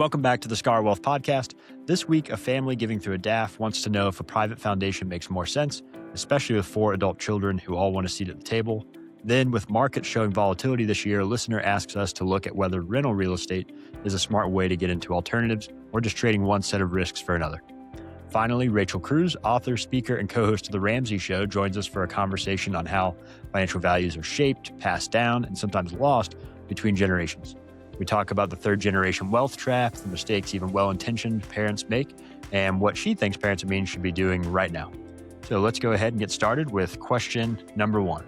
Welcome back to the Scholar Wealth Podcast. This week, a family giving through a DAF wants to know if a private foundation makes more sense, especially with 4 adult children who all want a seat at the table. Then, with markets showing volatility this year, a listener asks us to look at whether rental real estate is a smart way to get into alternatives or just trading one set of risks for another. Finally, Rachel Cruze, author, speaker, and co-host of The Ramsey Show, joins us for a conversation on how financial values are shaped, passed down, and sometimes lost between generations. We talk about the third-generation wealth trap, the mistakes even well-intentioned parents make, and what she thinks parents should be doing right now. So let's go ahead and get started with question number 1.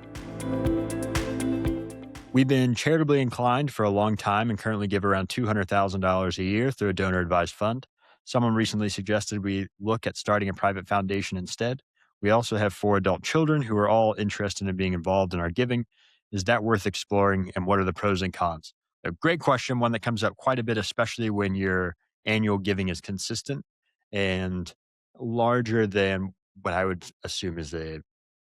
We've been charitably inclined for a long time and currently give around $200,000 a year through a donor-advised fund. Someone recently suggested we look at starting a private foundation instead. We also have 4 adult children who are all interested in being involved in our giving. Is that worth exploring, and what are the pros and cons? A great question, one that comes up quite a bit, especially when your annual giving is consistent and larger than what I would assume is a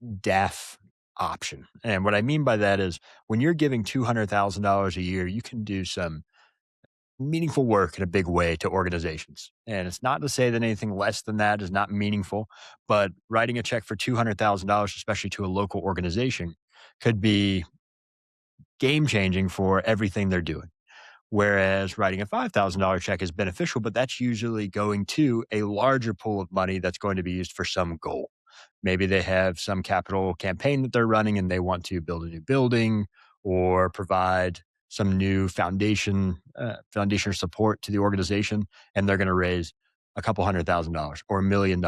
DAF option. And what I mean by that is when you're giving $200,000 a year, you can do some meaningful work in a big way to organizations. And it's not to say that anything less than that is not meaningful, but writing a check for $200,000, especially to a local organization, could be game changing for everything they're doing. Whereas writing a $5,000 check is beneficial, but that's usually going to a larger pool of money that's going to be used for some goal. Maybe they have some capital campaign that they're running and they want to build a new building or provide some new foundation support to the organization, and they're going to raise a couple $100,000 or $1 million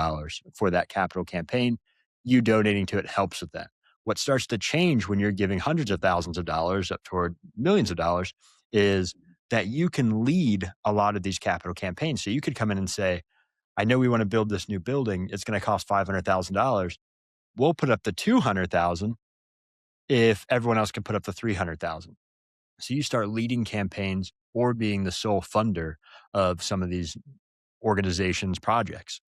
for that capital campaign. You donating to it helps with that. What starts to change when you're giving hundreds of thousands of dollars up toward millions of dollars is that you can lead a lot of these capital campaigns. So you could come in and say, I know we want to build this new building. It's going to cost $500,000. We'll put up the $200,000 if everyone else can put up the $300,000. So you start leading campaigns or being the sole funder of some of these organizations' projects.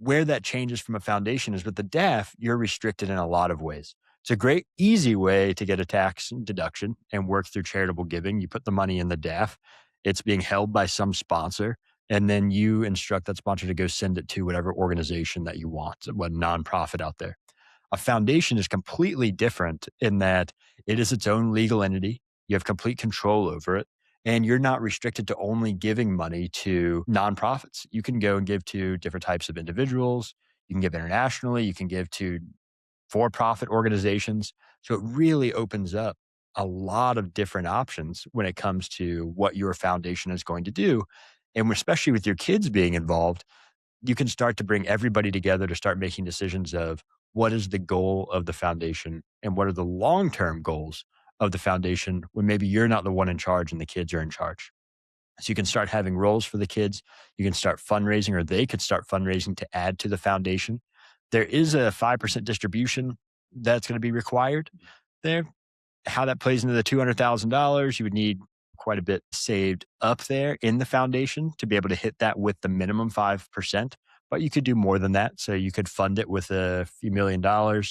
Where that changes from a foundation is with the DAF, you're restricted in a lot of ways. It's a great, easy way to get a tax deduction and work through charitable giving. You put the money in the DAF, it's being held by some sponsor, and then you instruct that sponsor to go send it to whatever organization that you want, what nonprofit out there. A foundation is completely different in that it is its own legal entity. You have complete control over it. And you're not restricted to only giving money to nonprofits. You can go and give to different types of individuals. You can give internationally. You can give to for-profit organizations. So it really opens up a lot of different options when it comes to what your foundation is going to do. And especially with your kids being involved, you can start to bring everybody together to start making decisions of what is the goal of the foundation and what are the long-term goals of the foundation when maybe you're not the one in charge and the kids are in charge. So you can start having roles for the kids. You can start fundraising, or they could start fundraising to add to the foundation. There is a 5% distribution that's going to be required there. How that plays into the $200,000, you would need quite a bit saved up there in the foundation to be able to hit that with the minimum 5%. But you could do more than that. So you could fund it with a few $1 million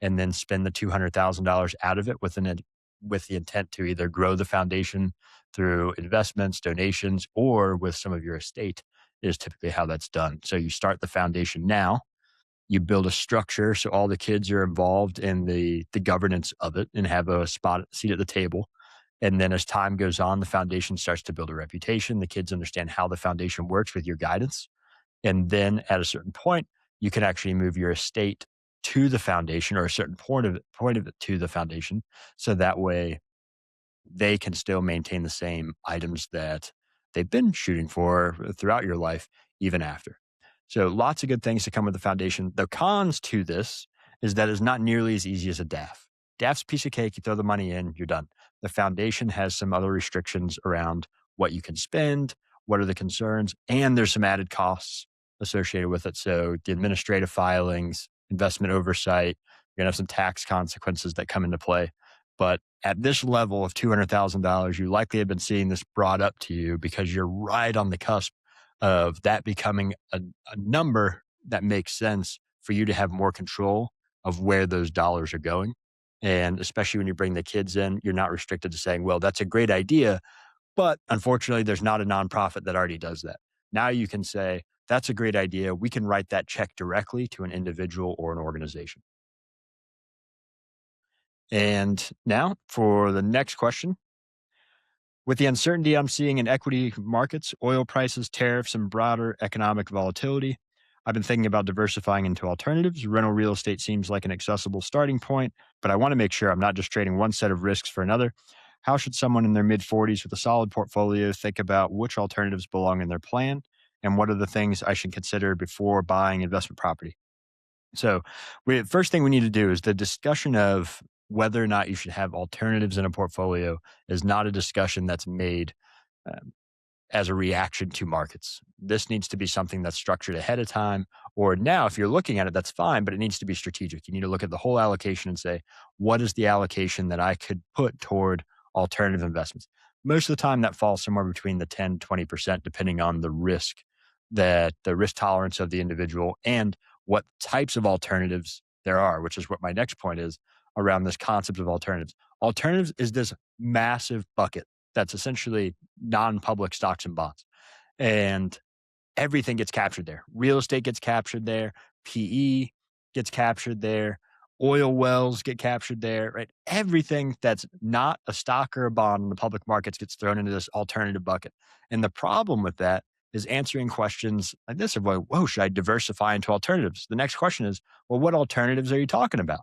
and then spend the $200,000 out of it with the intent to either grow the foundation through investments, donations, or with some of your estate is typically how that's done. So you start the foundation now, you build a structure so all the kids are involved in the governance of it and have a seat at the table. And then as time goes on, the foundation starts to build a reputation. The kids understand how the foundation works with your guidance. And then at a certain point, you can actually move your estate to the foundation, or a certain point of it to the foundation. So that way they can still maintain the same items that they've been shooting for throughout your life, even after. So lots of good things to come with the foundation. The cons to this is that it's not nearly as easy as a DAF. DAF's a piece of cake. You throw the money in, you're done. The foundation has some other restrictions around what you can spend, what are the concerns, and there's some added costs associated with it. So the administrative filings, investment oversight, you're going to have some tax consequences that come into play. But at this level of $200,000, you likely have been seeing this brought up to you because you're right on the cusp of that becoming a number that makes sense for you to have more control of where those dollars are going. And especially when you bring the kids in, you're not restricted to saying, well, that's a great idea, But unfortunately, there's not a nonprofit that already does that. Now you can say, that's a great idea. We can write that check directly to an individual or an organization. And now for the next question. With the uncertainty I'm seeing in equity markets, oil prices, tariffs, and broader economic volatility, I've been thinking about diversifying into alternatives. Rental real estate seems like an accessible starting point, but I want to make sure I'm not just trading one set of risks for another. How should someone in their mid 40s with a solid portfolio think about which alternatives belong in their plan? And what are the things I should consider before buying investment property? So, first thing we need to do is the discussion of whether or not you should have alternatives in a portfolio is not a discussion that's made um, as a reaction to markets. This needs to be something that's structured ahead of time. Or now, if you're looking at it, that's fine, but it needs to be strategic. You need to look at the whole allocation and say, what is the allocation that I could put toward alternative investments? Most of the time, that falls somewhere between the 10, 20%, depending on the risk, that the risk tolerance of the individual and what types of alternatives there are, which is what my next point is around this concept of alternatives. Alternatives is this massive bucket that's essentially non-public stocks and bonds. And everything gets captured there. Real estate gets captured there. PE gets captured there. Oil wells get captured there, right? Everything that's not a stock or a bond in the public markets gets thrown into this alternative bucket. And the problem with that is answering questions like this of, like, whoa, should I diversify into alternatives? The next question is, well, what alternatives are you talking about?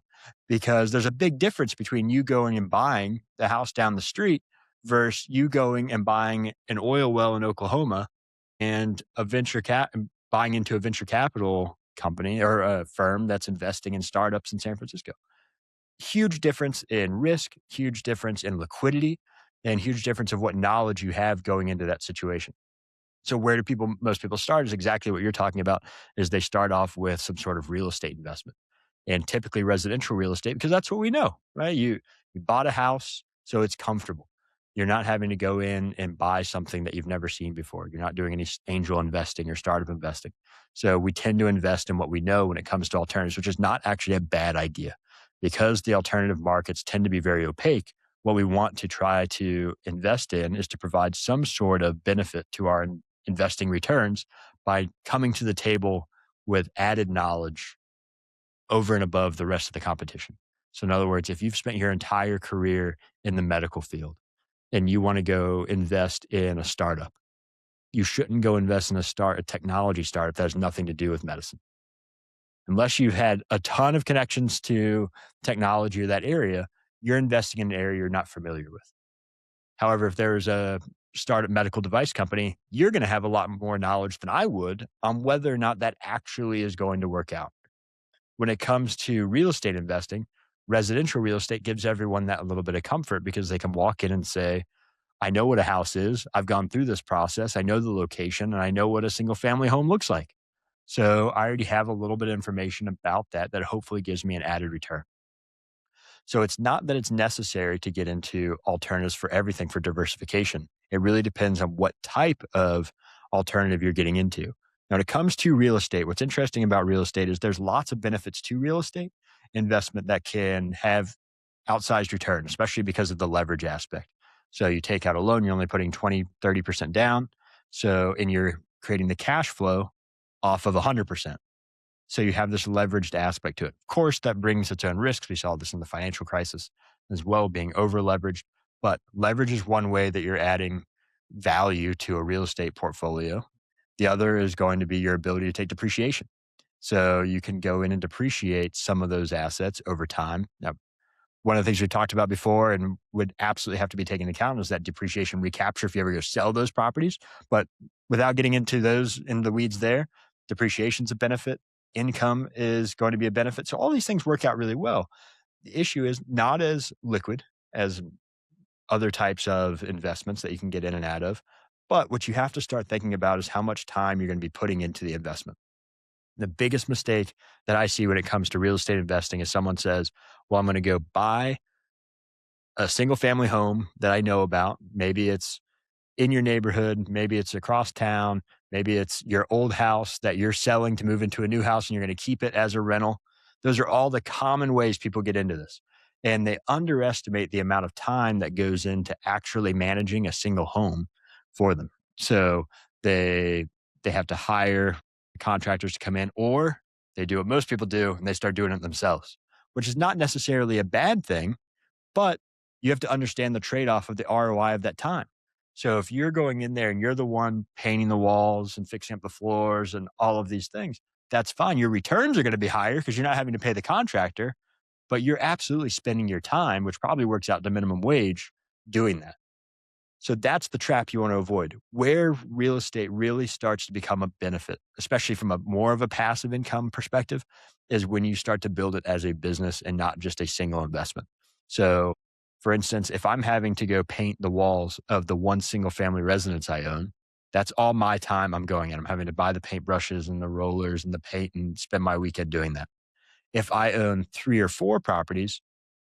Because there's a big difference between you going and buying the house down the street versus you going and buying an oil well in Oklahoma and buying into a venture capital company or a firm that's investing in startups in San Francisco. Huge difference in risk, huge difference in liquidity, and huge difference of what knowledge you have going into that situation. So where do most people start is exactly what you're talking about, is they start off with some sort of real estate investment, and typically residential real estate, because that's what we know, right? You bought a house, so it's comfortable. You're not having to go in and buy something that you've never seen before. You're not doing any angel investing or startup investing. So we tend to invest in what we know when it comes to alternatives, which is not actually a bad idea, because the alternative markets tend to be very opaque. What we want to try to invest in is to provide some sort of benefit to our investing returns by coming to the table with added knowledge over and above the rest of the competition. So, in other words, if you've spent your entire career in the medical field and you want to go invest in a startup, you shouldn't go invest in a technology startup that has nothing to do with medicine. Unless you've had a ton of connections to technology or that area, you're investing in an area you're not familiar with. However, if there's a startup medical device company, you're going to have a lot more knowledge than I would on whether or not that actually is going to work out. When it comes to real estate investing, residential real estate gives everyone that little bit of comfort because they can walk in and say, I know what a house is. I've gone through this process. I know the location and I know what a single family home looks like. So I already have a little bit of information about that hopefully gives me an added return. So it's not that it's necessary to get into alternatives for everything for diversification. It really depends on what type of alternative you're getting into. Now, when it comes to real estate, what's interesting about real estate is there's lots of benefits to real estate investment that can have outsized return, especially because of the leverage aspect. So you take out a loan, you're only putting 20, 30% down. So, and you're creating the cash flow off of 100%. So you have this leveraged aspect to it. Of course, that brings its own risks. We saw this in the financial crisis as well, being over leveraged. But leverage is one way that you're adding value to a real estate portfolio. The other is going to be your ability to take depreciation. So you can go in and depreciate some of those assets over time. Now, one of the things we talked about before and would absolutely have to be taken into account is that depreciation recapture if you ever go sell those properties. But without getting into those in the weeds there, depreciation is a benefit. Income is going to be a benefit. So all these things work out really well. The issue is not as liquid as other types of investments that you can get in and out of. But what you have to start thinking about is how much time you're going to be putting into the investment. The biggest mistake that I see when it comes to real estate investing is someone says, well, I'm going to go buy a single family home that I know about. Maybe it's in your neighborhood, maybe it's across town, maybe it's your old house that you're selling to move into a new house and you're going to keep it as a rental. Those are all the common ways people get into this. and they underestimate the amount of time that goes into actually managing a single home for them. So they they have to hire contractors to come in, or they do what most people do and they start doing it themselves, which is not necessarily a bad thing, but you have to understand the trade-off of the ROI of that time. So if you're going in there and you're the one painting the walls and fixing up the floors and all of these things, that's fine. Your returns are going to be higher because you're not having to pay the contractor, but you're absolutely spending your time, which probably works out to minimum wage, doing that. So that's the trap you want to avoid. Where real estate really starts to become a benefit, especially from a more of a passive income perspective, is when you start to build it as a business and not just a single investment. So, for instance, if I'm having to go paint the walls of the one single family residence I own, that's all my time I'm going in. I'm having to buy the paintbrushes and the rollers and the paint and spend my weekend doing that. If I own 3 or 4 properties,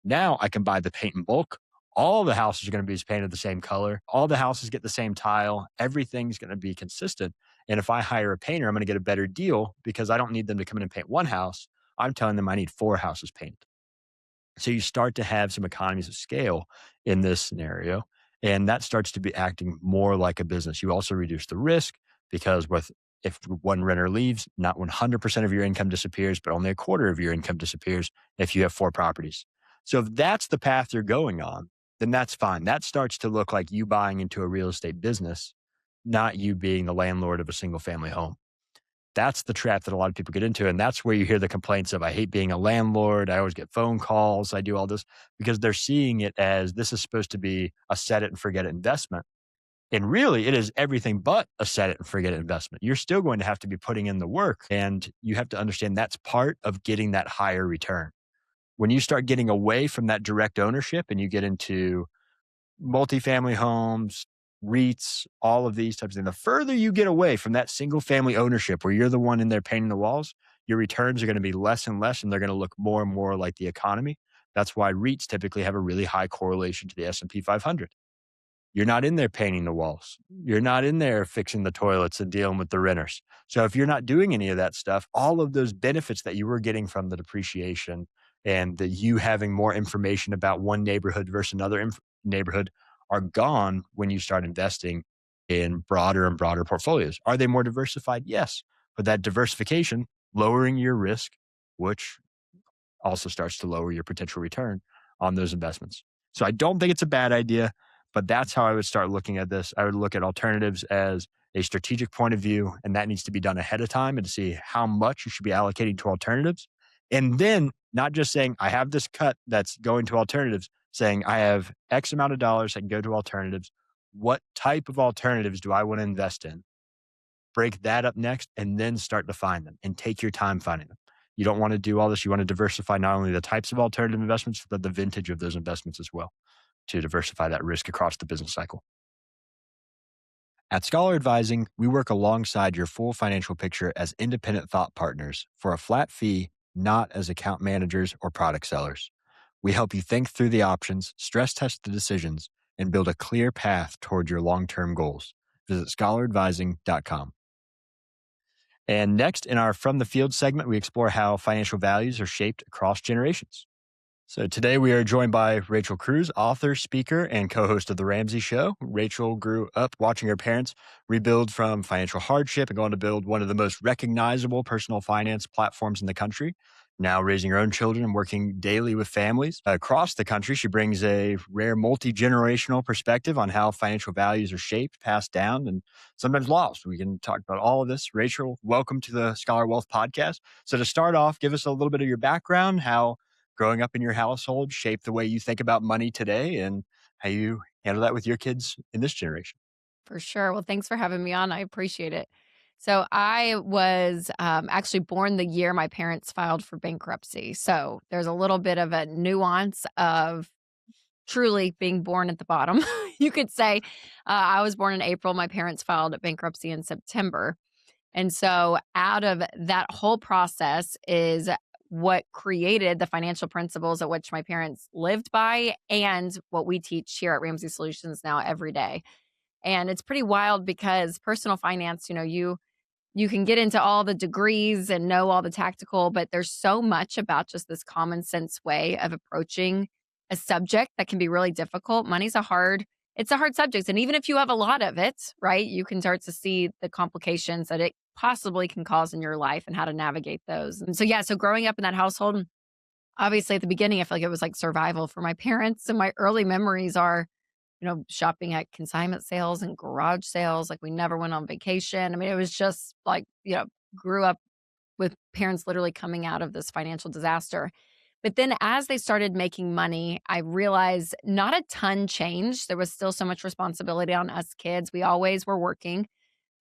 now I can buy the paint in bulk. All the houses are going to be painted the same color. All the houses get the same tile. Everything's going to be consistent. And if I hire a painter, I'm going to get a better deal because I don't need them to come in and paint one house. I'm telling them I need 4 houses painted. So you start to have some economies of scale in this scenario, and that starts to be acting more like a business. You also reduce the risk because with if one renter leaves, not 100% of your income disappears, but only a quarter of your income disappears if you have 4 properties. So if that's the path you're going on, then that's fine. That starts to look like you buying into a real estate business, not you being the landlord of a single family home. That's the trap that a lot of people get into. And that's where you hear the complaints of, I hate being a landlord. I always get phone calls. I do all this because they're seeing it as this is supposed to be a set it and forget it investment. And really, it is everything but a set it and forget it investment. You're still going to have to be putting in the work. And you have to understand that's part of getting that higher return. When you start getting away from that direct ownership and you get into multifamily homes, REITs, all of these types of things. The further you get away from that single family ownership where you're the one in there painting the walls, your returns are going to be less and less and they're going to look more and more like the economy. That's why REITs typically have a really high correlation to the S&P 500. You're not in there painting the walls. You're not in there fixing the toilets and dealing with the renters. So if you're not doing any of that stuff, all of those benefits that you were getting from the depreciation and the you having more information about one neighborhood versus another neighborhood are gone when you start investing in broader and broader portfolios. Are they more diversified? Yes. But that diversification, lowering your risk, which also starts to lower your potential return on those investments. So I don't think it's a bad idea, but that's how I would start looking at this. I would look at alternatives as a strategic point of view, and that needs to be done ahead of time and to see how much you should be allocating to alternatives. And then not just saying, I have this cut that's going to alternatives, saying, I have X amount of dollars that can go to alternatives. What type of alternatives do I want to invest in? Break that up next and then start to find them and take your time finding them. You don't want to do all this. You want to diversify not only the types of alternative investments, but the vintage of those investments as well to diversify that risk across the business cycle. At Scholar Advising, we work alongside your full financial picture as independent thought partners for a flat fee, not as account managers or product sellers. We help you think through the options, stress test the decisions, and build a clear path toward your long-term goals. Visit scholaradvising.com. And next, in our From the Field segment, we explore how financial values are shaped across generations. So today we are joined by Rachel Cruze, author, speaker, and co-host of The Ramsey Show. Rachel grew up watching her parents rebuild from financial hardship and going to build one of the most recognizable personal finance platforms in the country. Now raising her own children and working daily with families across the country, she brings a rare multi-generational perspective on how financial values are shaped, passed down, and sometimes lost. We can talk about all of this. Rachel, welcome to the Scholar Wealth Podcast. So to start off, give us a little bit of your background, how growing up in your household shaped the way you think about money today and how you handle that with your kids in this generation. For sure. Well, thanks for having me on. I appreciate it. So I was actually born the year my parents filed for bankruptcy. So there's a little bit of a nuance of truly being born at the bottom. You could say I was born in April. My parents filed bankruptcy in September. And so out of that whole process is what created the financial principles at which my parents lived by and what we teach here at Ramsey Solutions now every day. And it's pretty wild because personal finance, you you can get into all the degrees and know all the tactical, but there's so much about just this common sense way of approaching a subject that can be really difficult. Money's it's a hard subject. And even if you have a lot of it, right, you can start to see the complications that it possibly can cause in your life and how to navigate those. And so, yeah, so growing up in that household, obviously at the beginning, I feel like it was like survival for my parents. And my early memories are, shopping at consignment sales and garage sales. Like we never went on vacation. I mean, it was just like, grew up with parents literally coming out of this financial disaster. But then as they started making money, I realized not a ton changed. There was still so much responsibility on us kids. We always were working.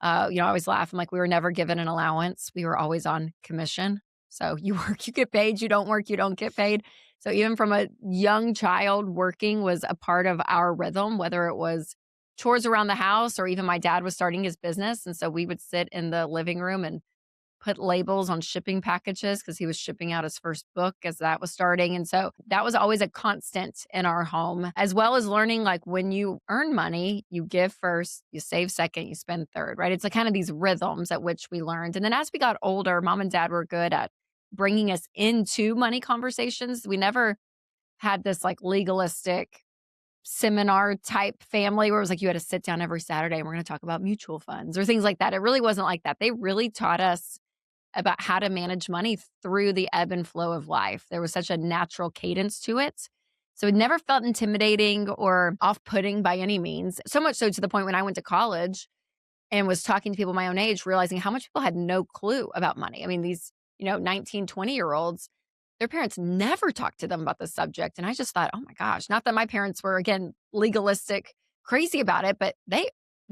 I always laugh. I'm like, we were never given an allowance. We were always on commission. So you work, you get paid. You don't work, you don't get paid. So even from a young child, working was a part of our rhythm, whether it was chores around the house or even my dad was starting his business. And so we would sit in the living room and put labels on shipping packages because he was shipping out his first book as that was starting. And so that was always a constant in our home, as well as learning like when you earn money, you give first, you save second, you spend third, right? It's like kind of these rhythms at which we learned. And then as we got older, mom and dad were good at bringing us into money conversations. We never had this like legalistic seminar type family where it was like you had to sit down every Saturday and we're going to talk about mutual funds or things like that. It really wasn't like that. They really taught us about how to manage money through the ebb and flow of life. There was such a natural cadence to it. So it never felt intimidating or off putting by any means. So much so to the point when I went to college and was talking to people my own age, realizing how much people had no clue about money. I mean, these, 19, 20-year-olds, their parents never talked to them about the subject. And I just thought, oh my gosh, not that my parents were, again, legalistic, crazy about it, but they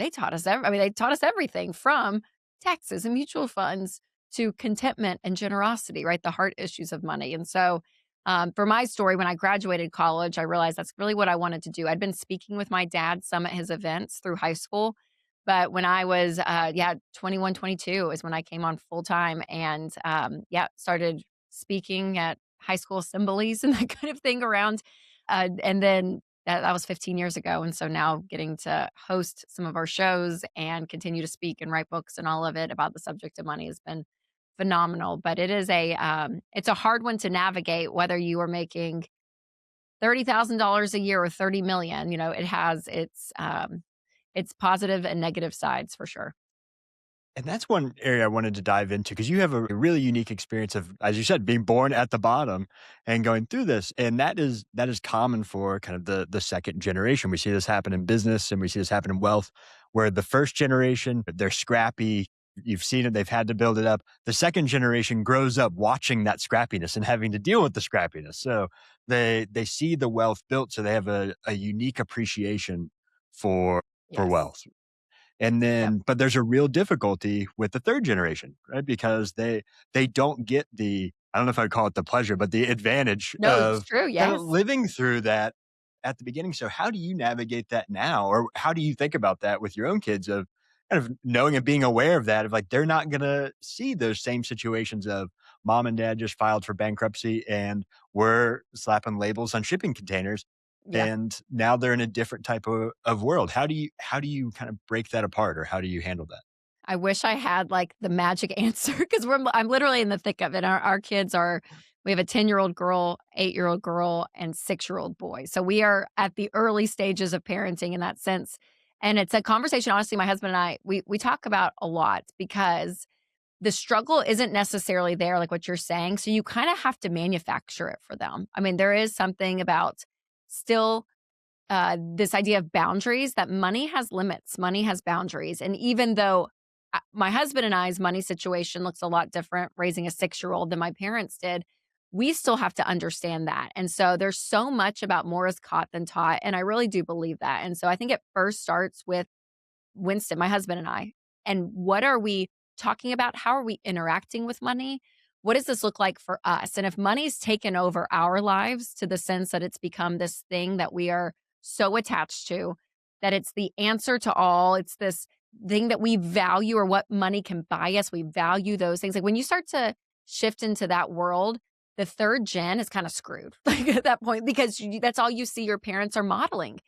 taught us, they taught us everything from taxes and mutual funds to contentment and generosity, right? The heart issues of money. And so for my story, when I graduated college, I realized that's really what I wanted to do. I'd been speaking with my dad some at his events through high school. But when I was, 21, 22 is when I came on full time and, started speaking at high school assemblies and that kind of thing around. And then that was 15 years ago. And so now getting to host some of our shows and continue to speak and write books and all of it about the subject of money has been phenomenal. But it's a hard one to navigate, whether you are making $30,000 a year or 30 million, it has its positive and negative sides for sure. And that's one area I wanted to dive into because you have a really unique experience of, as you said, being born at the bottom and going through this. And that is common for kind of the second generation. We see this happen in business and we see this happen in wealth, where the first generation, they're scrappy. You've seen it, they've had to build it up. The second generation grows up watching that scrappiness and having to deal with the scrappiness. So they see the wealth built, so they have a unique appreciation for Yes. wealth. And Yep. then, but there's a real difficulty with the third generation, right? Because they don't get I don't know if I'd call it the pleasure, but the advantage No, it's of true. kind of Yes. living through that at the beginning. So how do you navigate that now? Or how do you think about that with your own kids of kind of knowing and being aware of that, of like, they're not going to see those same situations of mom and dad just filed for bankruptcy and we're slapping labels on shipping containers Yeah. and now they're in a different type of world. How do you kind of break that apart or how do you handle that? I wish I had like the magic answer because I'm literally in the thick of it. Our kids we have a 10-year-old girl, 8-year-old girl, and 6-year-old boy. So we are at the early stages of parenting in that sense. And it's a conversation, honestly, my husband and I, we talk about a lot because the struggle isn't necessarily there, like what you're saying. So you kind of have to manufacture it for them. I mean, there is something about still this idea of boundaries, that money has limits, money has boundaries. And even though my husband and I's money situation looks a lot different raising a 6-year-old than my parents did, we still have to understand that. And so there's so much about more is caught than taught. And I really do believe that. And so I think it first starts with Winston, my husband and I. And what are we talking about? How are we interacting with money? What does this look like for us? And if money's taken over our lives to the sense that it's become this thing that we are so attached to, that it's the answer to all, it's this thing that we value or what money can buy us, we value those things. Like when you start to shift into that world, the third gen is kind of screwed like at that point because that's all you see your parents are modeling.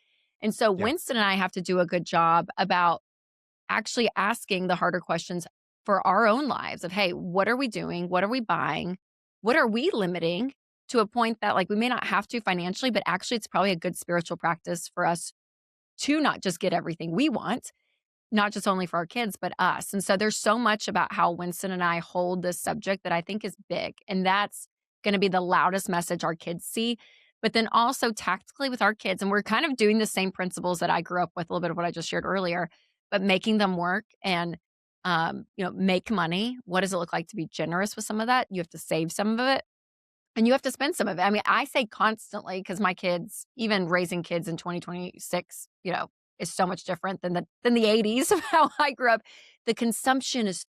And so Yeah. Winston and I have to do a good job about actually asking the harder questions. for our own lives of, hey, what are we doing? What are we buying? What are we limiting to a point that like we may not have to financially, but actually it's probably a good spiritual practice for us to not just get everything we want, not just only for our kids, but us. And so there's so much about how Winston and I hold this subject that I think is big. And that's going to be the loudest message our kids see. But then also tactically with our kids, and we're kind of doing the same principles that I grew up with, a little bit of what I just shared earlier, but making them work and make money. What does it look like to be generous with some of that? You have to save some of it and you have to spend some of it. I mean, I say constantly because my kids, even raising kids in 2026, is so much different than the 80s of how I grew up. The consumption is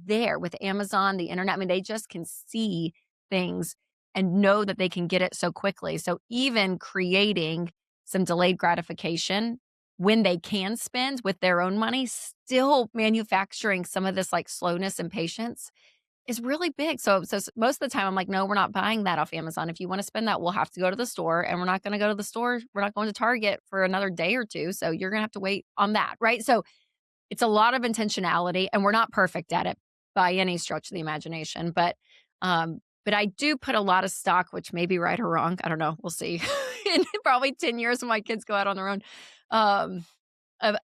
there with Amazon, the internet. I mean, they just can see things and know that they can get it so quickly. So even creating some delayed gratification when they can spend with their own money, still manufacturing some of this like slowness and patience is really big. So most of the time I'm like, "No, we're not buying that off Amazon. If you wanna spend that, we'll have to go to the store, and we're not gonna go to the store. We're not going to Target for another day or 2, so you're gonna have to wait on that," right? So, it's a lot of intentionality, and we're not perfect at it by any stretch of the imagination, but I do put a lot of stock, which may be right or wrong, I don't know, we'll see, in probably 10 years when my kids go out on their own, um, of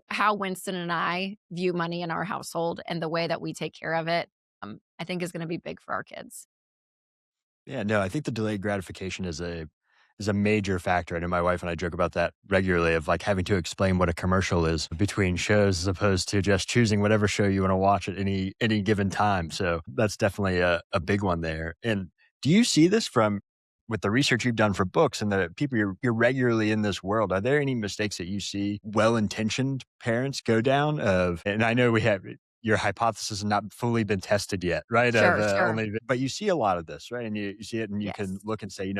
how Winston and I view money in our household and the way that we take care of it, I think is gonna be big for our kids. Yeah, no, I think the delayed gratification is a major factor. I know my wife and I joke about that regularly of like having to explain what a commercial is between shows as opposed to just choosing whatever show you want to watch at any given time. So that's definitely a big one there. And do you see this from with the research you've done for books and the people you're regularly in this world? Are there any mistakes that you see well-intentioned parents go down of? And I know we have your hypothesis has not fully been tested yet, right? Of Sure, sure. only, but you see a lot of this, right? And you see it, and you can Yes. look and say,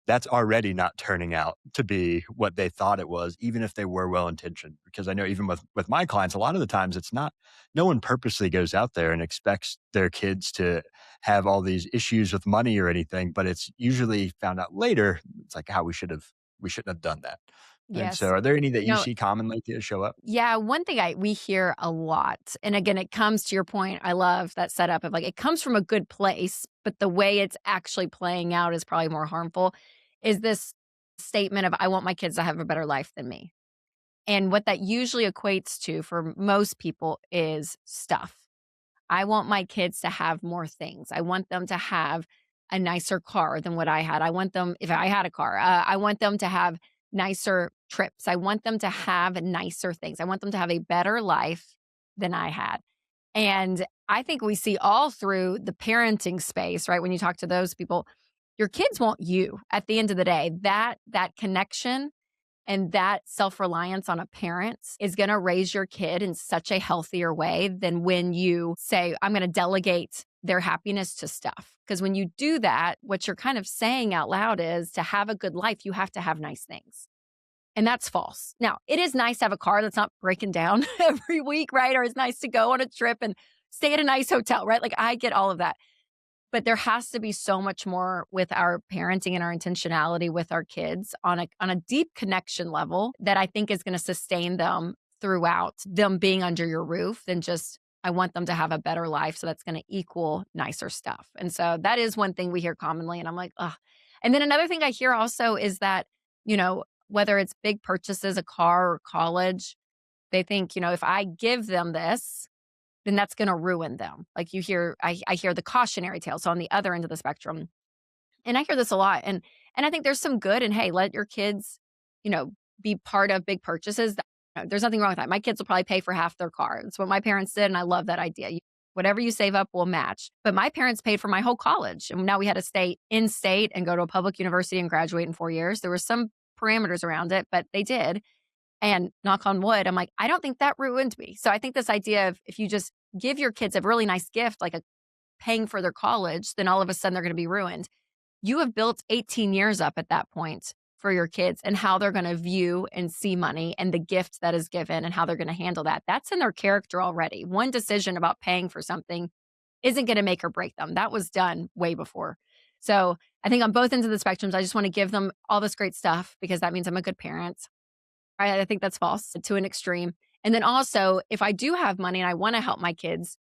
that's already not turning out to be what they thought it was, even if they were well intentioned. Because I know even with my clients, a lot of the times it's not. No one purposely goes out there and expects their kids to have all these issues with money or anything, but it's usually found out later. It's like how we shouldn't have done that. And so, Yes. are there any that You you know see commonly to show up? yeah, one thing we hear a lot, and again, it comes to your point, I love that setup of, like, it comes from a good place, but the way it's actually playing out is probably more harmful, is this statement of, "I want my kids to have a better life than me." And what that usually equates to for most people is stuff. I want my kids to have more things. I want them to have a nicer car than what I had. I want them, if I had a car, I want them to have nicer trips. I want them to have nicer things. I want them to have a better life than I had. And I think we see all through the parenting space, right? When you talk to those people, your kids want you at the end of the day. That connection and that self-reliance on a parent is gonna raise your kid in such a healthier way than when you say, "I'm gonna delegate their happiness to stuff." Because when you do that, what you're kind of saying out loud is to have a good life, you have to have nice things. And that's false. Now, it is nice to have a car that's not breaking down every week, right? Or it's nice to go on a trip and stay at a nice hotel, right? Like, I get all of that. But there has to be so much more with our parenting and our intentionality with our kids on a deep connection level that I think is gonna sustain them throughout them being under your roof than just, "I want them to have a better life," so that's gonna equal nicer stuff. And so that is one thing we hear commonly, and I'm like, "Ugh." And then another thing I hear also is that, whether it's big purchases, a car or college, they think, if I give them this, then that's gonna ruin them. Like you hear I hear the cautionary tale, so on the other end of the spectrum. And I hear this a lot, and I think there's some good in, hey, let your kids, you know, be part of big purchases. There's nothing wrong with that. My kids will probably pay for half their car. It's what my parents did, and I love that idea. Whatever you save up will match. But my parents paid for my whole college, and now we had to stay in state and go to a public university and graduate in 4 years. There were some parameters around it, but they did. And knock on wood, I'm like, I don't think that ruined me. So I think this idea of if you just give your kids a really nice gift, like a paying for their college, then all of a sudden they're going to be ruined. You have built 18 years up at that point for your kids and how they're going to view and see money and the gift that is given and how they're going to handle that. That's in their character already. One decision about paying for something isn't going to make or break them. That was done way before. So I think on both ends of the spectrums, I just want to give them all this great stuff because that means I'm a good parent. I think that's false to an extreme. And then also, if I do have money and I want to help my kids,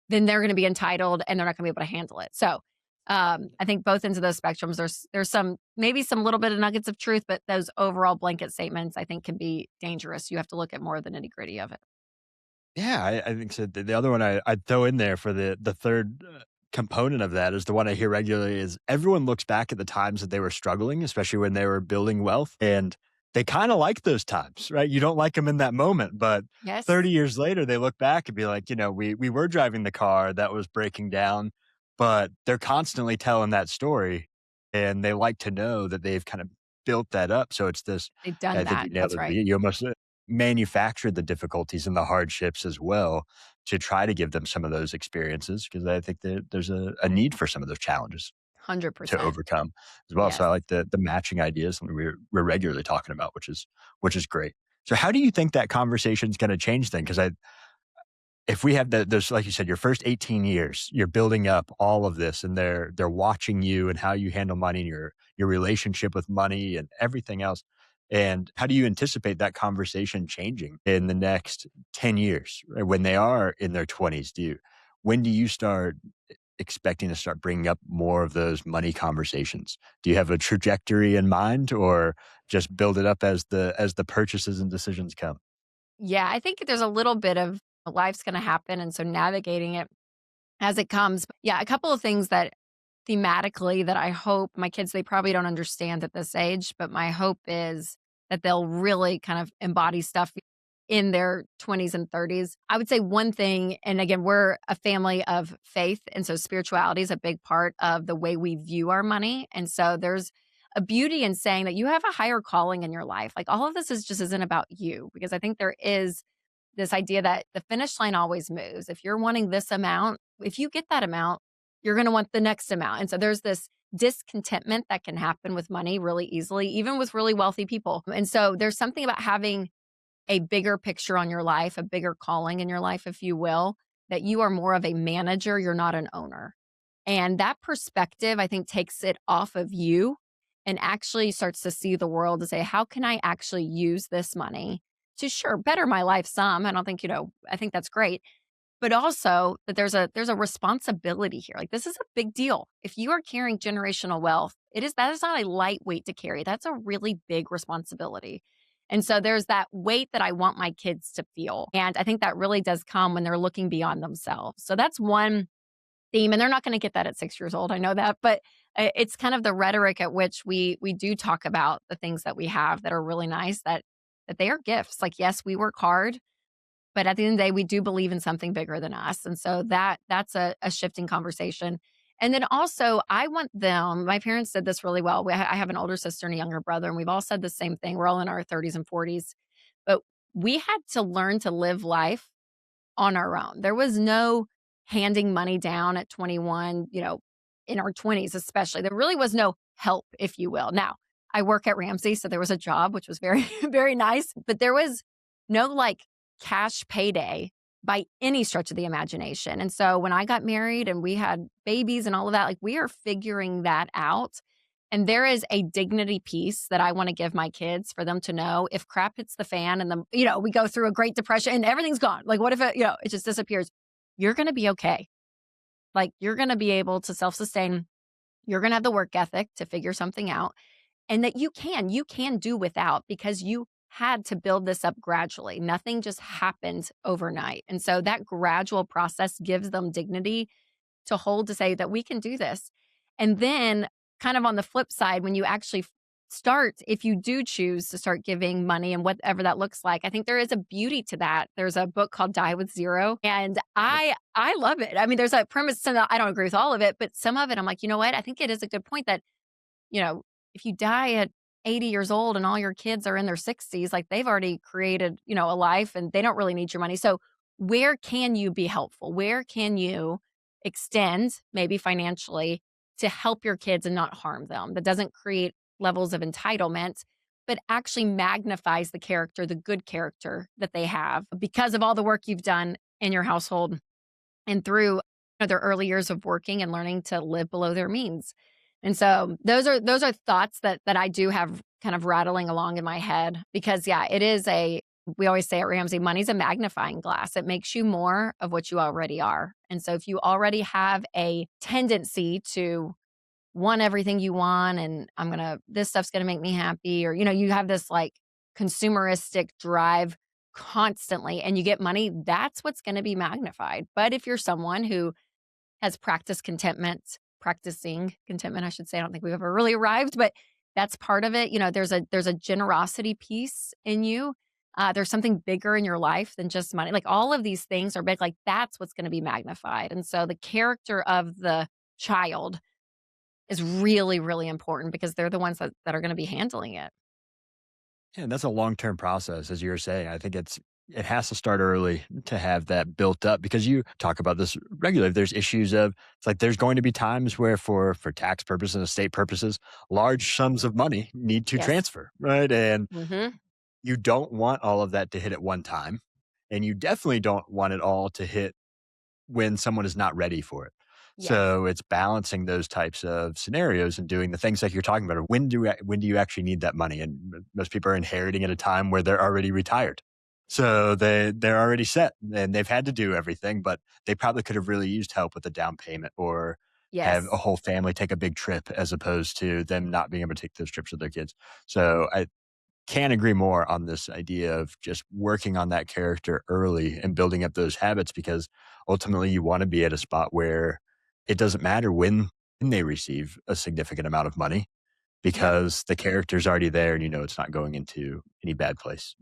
then they're going to be entitled and they're not going to be able to handle it. So I think both ends of those spectrums, there's some maybe some little bit of nuggets of truth, but those overall blanket statements I think can be dangerous. You have to look at more of the nitty gritty of it. Yeah, I think so. The other one I'd throw in there for the third component of that is the one I hear regularly is everyone looks back at the times that they were struggling, especially when they were building wealth, and they kind of like those times, right? You don't like them in that moment, but Yes, 30 years later, they look back and be like, we were driving the car that was breaking down, but they're constantly telling that story, and they like to know that they've kind of built that up. So it's this. they've done I think you that. nailed That's it. right. You almost manufactured the difficulties and the hardships as well to try to give them some of those experiences because I think that there's a need for some of those challenges to 100%. overcome as well. So Yes. I like the matching ideas that we're regularly talking about, which is great. So how do you think that conversation is going to change then? Because I if we have those, like you said, your first 18 years, you're building up all of this and they're watching you and how you handle money and your relationship with money and everything else. And how do you anticipate that conversation changing in the next 10 years, right? When they are in their 20s? When do you start expecting to start bringing up more of those money conversations? Do you have a trajectory in mind or just build it up as the purchases and decisions come? Yeah, I think there's a little bit of life's going to happen. And so navigating it as it comes. But yeah, a couple of things that thematically that I hope my kids, they probably don't understand at this age, but my hope is that they'll really kind of embody stuff in their 20s and 30s. I would say one thing, and again, we're a family of faith. And so spirituality is a big part of the way we view our money. And so there's a beauty in saying that you have a higher calling in your life. Like all of this is just isn't about you, because I think there is this idea that the finish line always moves. If you're wanting this amount, if you get that amount, you're going to want the next amount. And so there's this discontentment that can happen with money really easily, even with really wealthy people. And so there's something about having a bigger picture on your life, a bigger calling in your life, if you will, that you are more of a manager, you're not an owner. And that perspective, I think, takes it off of you and actually starts to see the world to say, how can I actually use this money to sure better my life some? I don't think, I think that's great. But also that there's a responsibility here. Like this is a big deal. If you are carrying generational wealth, that is not a lightweight to carry. That's a really big responsibility. And so there's that weight that I want my kids to feel. And I think that really does come when they're looking beyond themselves. So that's one theme, and they're not going to get that at 6 years old. I know that, but it's kind of the rhetoric at which we do talk about the things that we have that are really nice, that they are gifts. Like yes, we work hard, but at the end of the day, we do believe in something bigger than us. And so that's a shifting conversation. And then also, I want them, my parents did this really well. I have an older sister and a younger brother, and we've all said the same thing. We're all in our 30s and 40s, but we had to learn to live life on our own. There was no handing money down at 21, in our 20s especially. There really was no help, if you will. Now, I work at Ramsey, so there was a job, which was very, very nice, but there was no like cash payday by any stretch of the imagination. And so when I got married and we had babies and all of that, like we are figuring that out. And there is a dignity piece that I want to give my kids for them to know if crap hits the fan and we go through a great depression and everything's gone. Like what if it just disappears? You're going to be okay. Like you're going to be able to self-sustain. You're going to have the work ethic to figure something out, and that you can do without, because you had to build this up gradually. Nothing just happened overnight. And so that gradual process gives them dignity to hold, to say that we can do this. And then kind of on the flip side, when you actually start, if you do choose to start giving money and whatever that looks like, I think there is a beauty to that. There's a book called Die with Zero, and I love it. I mean, there's a premise to that. I don't agree with all of it, but some of it I'm like, you know what? I think it is a good point that, you know, if you die at 80 years old and all your kids are in their 60s, like they've already created, a life and they don't really need your money. So where can you be helpful? Where can you extend, maybe financially, to help your kids and not harm them? That doesn't create levels of entitlement, but actually magnifies the character, the good character that they have because of all the work you've done in your household and through their early years of working and learning to live below their means. And so those are thoughts that I do have kind of rattling along in my head, because yeah, it is a we always say at Ramsey, money's a magnifying glass. It makes you more of what you already are. And so if you already have a tendency to want everything you want and this stuff's gonna make me happy, or, you have this like consumeristic drive constantly and you get money, that's what's gonna be magnified. But if you're someone who has practicing contentment, I should say. I don't think we've ever really arrived, but that's part of it. There's a generosity piece in you. There's something bigger in your life than just money. Like all of these things are big. Like that's what's going to be magnified. And so the character of the child is really, really important because they're the ones that are going to be handling it. Yeah, and that's a long-term process, as you were saying. I think it has to start early to have that built up because you talk about this regularly. There's issues of it's like there's going to be times where for tax purposes and state purposes, large sums of money need to Yes. transfer, right? And Hmm. you don't want all of that to hit at one time. And you definitely don't want it all to hit when someone is not ready for it. Yes. So it's balancing those types of scenarios and doing the things like you're talking about. When do you actually need that money? And most people are inheriting at a time where they're already retired, so they're already set and they've had to do everything, but they probably could have really used help with a down payment or have a Yes. whole family take a big trip as opposed to them not being able to take those trips with their kids. So I can't agree more on this idea of just working on that character early and building up those habits because ultimately you want to be at a spot where it doesn't matter when they receive a significant amount of money Yep. because the character's already there and you know it's not going into any bad place.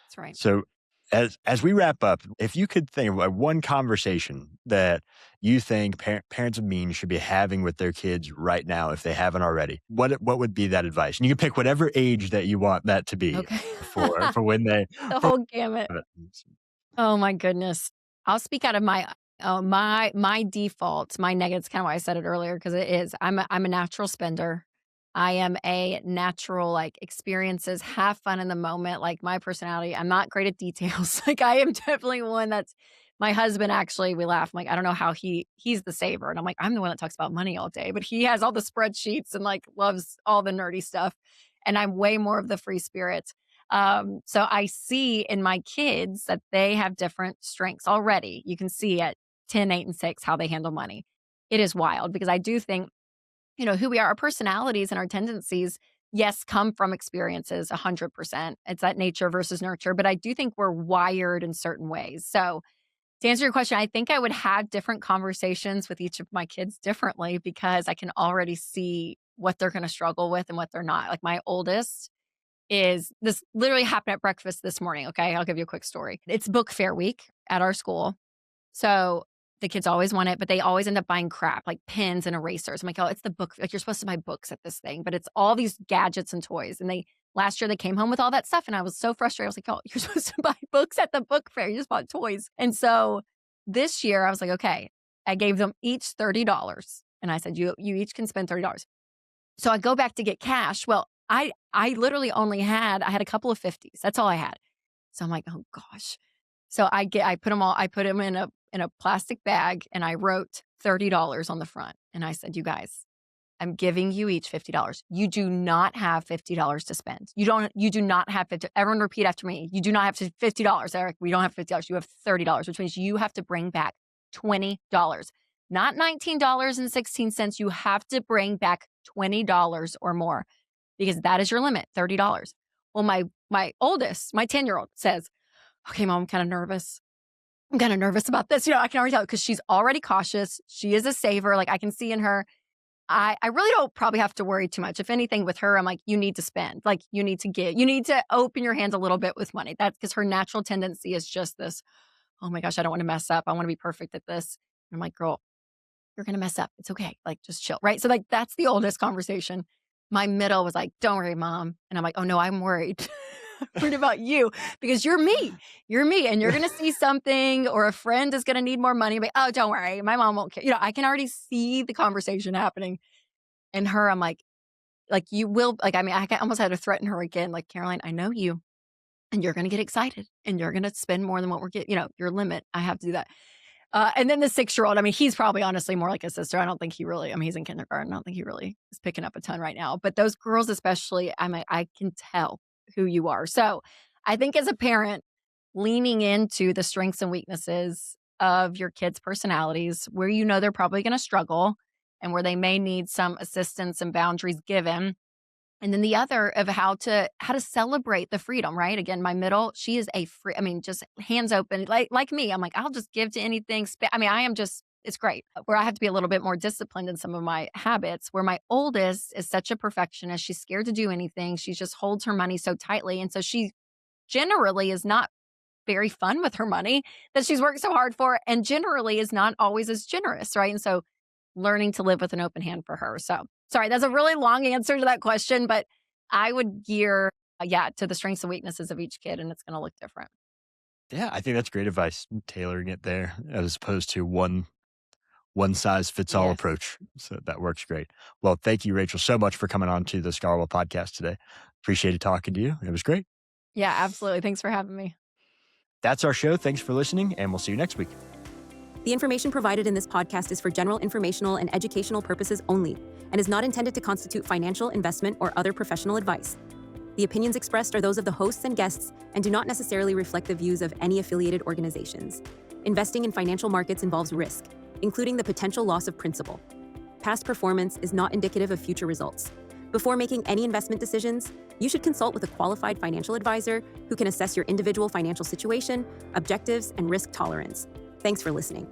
That's right. So as we wrap up, if you could think of like one conversation that you think parents of means should be having with their kids right now, if they haven't already, what would be that advice? And you can pick whatever age that you want that to be Okay. for when they. The For, whole gamut. Oh my goodness. I'll speak out of my default, my negative. It's kind of why I said it earlier because it is. I'm a natural spender. I am a natural like experiences, have fun in the moment. Like my personality, I'm not great at details. Like I am definitely one that's my husband actually, we laugh. I'm like, I don't know how he's the saver. And I'm like, I'm the one that talks about money all day, but he has all the spreadsheets and like loves all the nerdy stuff. And I'm way more of the free spirit. So I see in my kids that they have different strengths already. You can see at 10, 8, and 6 how they handle money. It is wild because I do think, who we are, our personalities and our tendencies, yes, come from experiences 100%. It's that nature versus nurture. But I do think we're wired in certain ways. So to answer your question, I think I would have different conversations with each of my kids differently because I can already see what they're going to struggle with and what they're not. Like my oldest is this literally happened at breakfast this morning. Okay. I'll give you a quick story. It's book fair week at our school. So the kids always want it, but they always end up buying crap like pens and erasers. I'm like, oh, it's the book. Like you're supposed to buy books at this thing, but it's all these gadgets and toys. And last year they came home with all that stuff. And I was so frustrated. I was like, oh, you're supposed to buy books at the book fair. You just bought toys. And so this year I was like, okay, I gave them each $30. And I said, you each can spend $30. So I go back to get cash. Well, I literally I had a couple of 50s. That's all I had. So I'm like, oh gosh. So I put them in a plastic bag and I wrote $30 on the front. And I said, you guys, I'm giving you each $50. You do not have $50 to spend. You do not have 50. Everyone repeat after me. You do not have $50, Eric. We don't have $50. You have $30, which means you have to bring back $20. Not $19.16. You have to bring back $20 or more because that is your limit, $30. Well, my oldest, my 10-year-old says, okay, mom, I'm kind of nervous. I'm kind of nervous about this. I can already tell because she's already cautious. She is a saver. Like I can see in her. I really don't probably have to worry too much. If anything with her, I'm like, you need to spend. Like you need to give. You need to open your hands a little bit with money. That's because her natural tendency is just this, oh my gosh, I don't want to mess up. I want to be perfect at this. And I'm like, girl, you're going to mess up. It's okay. Like, just chill. Right. So, like, that's the oldest conversation. My middle was like, don't worry, mom. And I'm like, oh, no, I'm worried. I'm worried about you because you're me. You're me. And you're going to see something or a friend is going to need more money. But, oh, don't worry. My mom won't care. I can already see the conversation happening. And her, I'm like, you will. Like, I mean, almost had to threaten her again. Like, Caroline, I know you and you're going to get excited and you're going to spend more than what we're getting, your limit. I have to do that. And then the 6-year-old, I mean, he's probably honestly more like a sister. I don't think he really, I mean, he's in kindergarten. I don't think he really is picking up a ton right now. But those girls, especially, I can tell who you are. So I think as a parent, leaning into the strengths and weaknesses of your kids' personalities, where you know they're probably going to struggle and where they may need some assistance and boundaries given. And then the other of how to celebrate the freedom, right? Again, my middle, she is a free, I mean, just hands open, like me. I'm like, I'll just give to anything. I mean, I am just, it's great. Where I have to be a little bit more disciplined in some of my habits. Where my oldest is such a perfectionist, she's scared to do anything. She just holds her money so tightly, and so she generally is not very fun with her money that she's worked so hard for, and generally is not always as generous, right? And so learning to live with an open hand for her. So, sorry, that's a really long answer to that question, but I would gear, yeah, to the strengths and weaknesses of each kid, and it's going to look different. Yeah, I think that's great advice, tailoring it there as opposed to one size fits all Yes. approach. So that works great. Well, thank you, Rachel, so much for coming on to the Scholarwell podcast today. Appreciated talking to you. It was great. Yeah, absolutely. Thanks for having me. That's our show. Thanks for listening, and we'll see you next week. The information provided in this podcast is for general informational and educational purposes only and is not intended to constitute financial, investment, or other professional advice. The opinions expressed are those of the hosts and guests and do not necessarily reflect the views of any affiliated organizations. Investing in financial markets involves risk, including the potential loss of principal. Past performance is not indicative of future results. Before making any investment decisions, you should consult with a qualified financial advisor who can assess your individual financial situation, objectives, and risk tolerance. Thanks for listening.